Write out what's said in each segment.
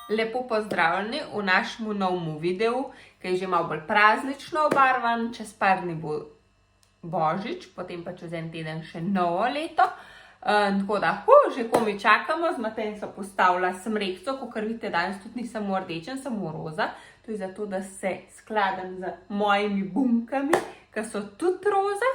Lepo pozdravljeni v našem novem videu, ki je že malo bolj praznično obarvan, čez par dni bo Božič, potem pa čez en teden še novo leto. Tako da, že komi čakamo, z Matejem so postavila smrekco, kakor vidite, danes tudi ni samo rdečen, samo roza. To je zato, da se skladam z mojimi bunkami, ki so tudi roza.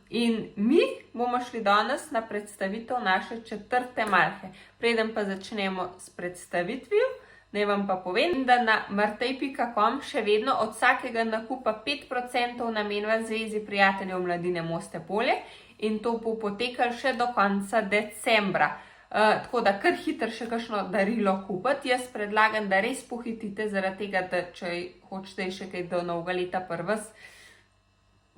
In mi bomo šli danes na predstavitev naše 4. malhe. Preden pa začnemo s predstavitvijo, naj vam pa povem, da na martej.com še vedno od vsakega nakupa 5% namenva Zvezi prijateljev Mladine Moste-Polje in to bo potekalo še do konca decembra. Tako da kar hitro še kakšno darilo kupiti. Jaz predlagam, da res pohitite, zaradi tega, da če hočete še kaj do novega leta pri vas,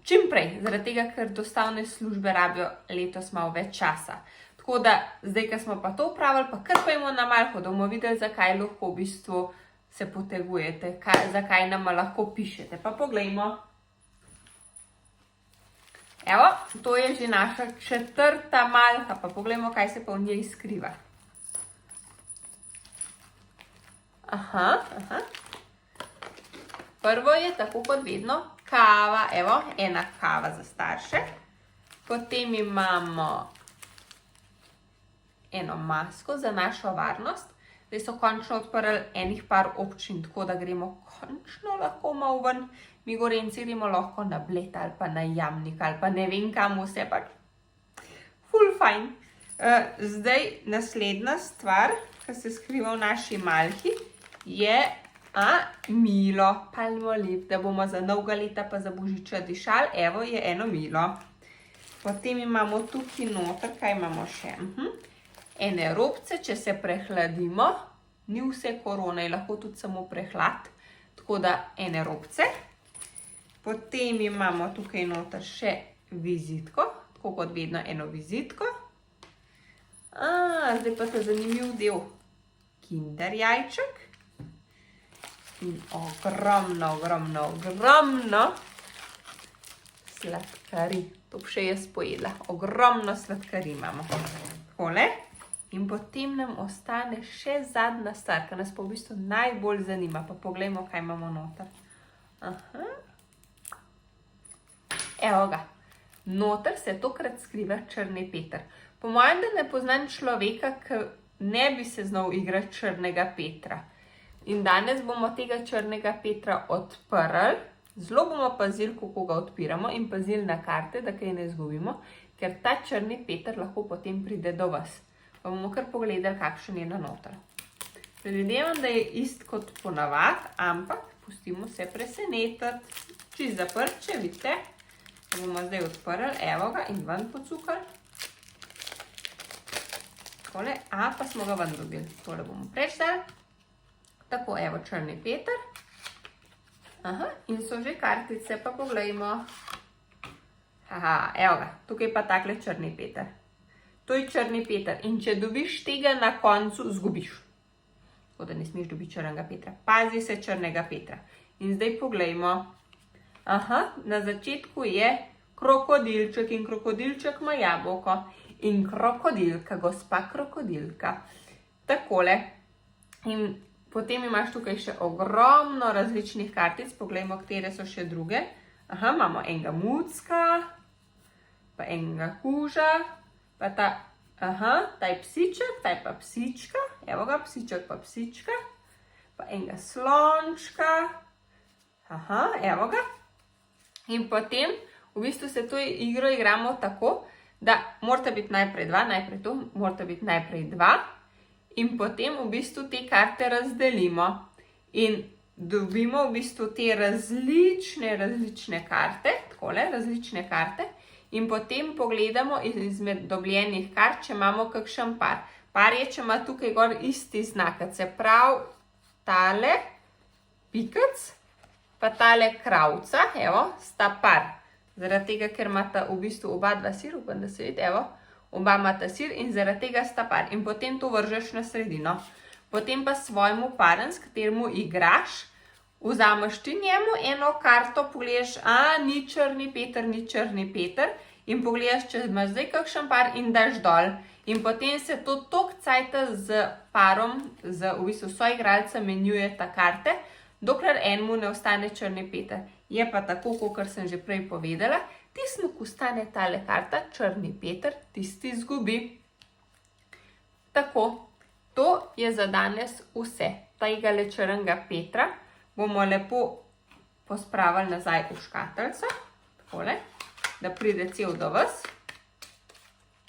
čim prej, zaradi tega, ker dostavne službe rabijo letos malo več časa. Tako da, zdaj, ko smo pa to upravili, pa kar pojmo na malho, da bomo videli, zakaj lahko v bistvu se potegujete, zakaj nam lahko pišete. Pa poglejmo. Evo, to je že naša 4. malha, pa poglejmo, kaj se pa v njej skriva. Prvo je, tako kot vedno, kava, evo, ena kava za starše. Potem imamo eno masko za našo varnost. Zdaj so končno odprli enih par občin, tako da gremo končno lahko malo ven. Mi Gorenci gremo lahko na Bled ali pa na Jamnik ali pa ne vem kam vse, pač ful fajn. Zdaj naslednja stvar, ki se skriva v naši malhi, je milo, Palmolive, da bomo za novega leta pa za božiča dišali. Evo je eno milo. Potem imamo tukaj noter, kaj imamo še? Ene robce, če se prehladimo, ni vse korona, je lahko tudi samo prehlad, tako da ene robce. Potem imamo tukaj noter še vizitko, tako kot vedno eno vizitko. Zdaj pa ta zanimiv del, kinder jajček. In ogromno sladkari. To bi še jaz pojedla. Ogromno sladkari imamo. Takole. In potem nam ostane še zadnja stvar, ki nas pa v bistvu najbolj zanima. Pa poglejmo, kaj imamo noter. Evo ga. Noter se tokrat skriva črni Peter. Po mojem, da ne poznam človeka, ki ne bi se znal igrati črnega Petra. In danes bomo tega črnega Petra odprli, zelo bomo pazili, kako ga odpiramo in pazili na karte, da kaj ne izgubimo, ker ta črni Peter lahko potem pride do vas. Pa bomo kar pogledali, kakšen je na noter. Predvidevam, da je ist kot ponavad, ampak pustimo se presenetiti. Čist zaprt, če vidite, pa bomo zdaj odprli, evo ga in ven pocukali. Takole, pa smo ga ven dobili. Tole bomo prečdali. Tako, evo, črni Peter. In so že kartice, pa poglejmo. Evo ga, tukaj pa takle črni Peter. To je črni Peter. In če dobiš tega na koncu, zgubiš. Tako da ne smeš dobiti črnega Petra. Pazi se črnega Petra. In zdaj poglejmo. Na začetku je krokodilček in krokodilček ima jabolko. In krokodilka, gospa krokodilka. Takole. In potem imaš tukaj še ogromno različnih kartic, poglejmo, katere so še druge. Imamo enega mucka, pa enega kuža, pa ta je psiček, ta je pa psička, evo ga, psiček pa psička, pa enega slončka, evo ga. In potem, v bistvu se to igro igramo tako, da morata biti najprej dva, najprej to, morata biti najprej dva, in potem v bistvu te karte razdelimo in dobimo v bistvu te različne karte, takole, različne karte in potem pogledamo izmed dobljenih kart, če imamo kakšen par. Par je, če ima tukaj gor isti znak, se pravi tale pikec, pa tale kravca, evo, sta par. Zaradi tega, ker imata v bistvu oba dva sir, upam, da se vidi, evo, oba imata sir in zaradi tega sta par. In potem to vržeš na sredino. Potem pa svojemu paren, s kateremu igraš, vzameš ti njemu eno karto, pogledaš, ni črni Peter, in pogledaš, če imaš zdaj kakšen par in daš dol. In potem se to toliko cajta z parom, v bistvu soigralcem menjujeta karte, dokler enemu ne ostane črni Peter. Je pa tako, kot sem že prej povedala, tismu, ko ostane tale karta, črni Peter, tisti izgubi. Tako, to je za danes vse. Tega črnega Petra bomo lepo pospravili nazaj v škatlico, takole, da pride cel do vas.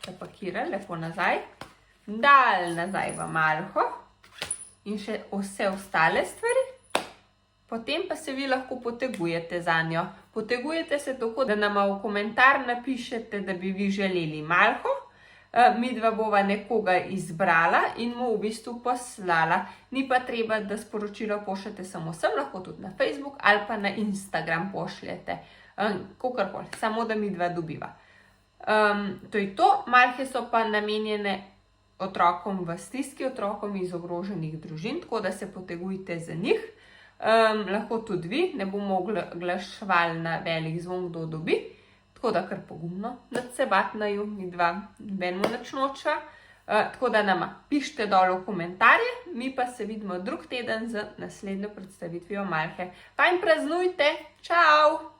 Zapakirali lepo nazaj, dali nazaj v malho in še vse ostale stvari. Potem pa se vi lahko potegujete za njo. Potegujete se tako, da nama v komentar napišete, da bi vi želeli malho. Midva bova nekoga izbrala in mu v bistvu poslala. Ni pa treba, da sporočilo pošljete samo sem, lahko tudi na Facebook ali pa na Instagram pošljete. Kakorkoli, samo da midva dobiva. To je to. Malhe so pa namenjene otrokom v stiski, otrokom iz ogroženih družin, tako da se potegujte za njih. Lahko tudi vi, ne bomo oglaševali na velik zvon, kdo dobi. Tako da kar pogumno, da se batnaju, midva benimo nič noča. Tako da nama pišite dol v komentarje, mi pa se vidimo drug teden z naslednjo predstavitvijo malhe. Fajn praznujte, čau!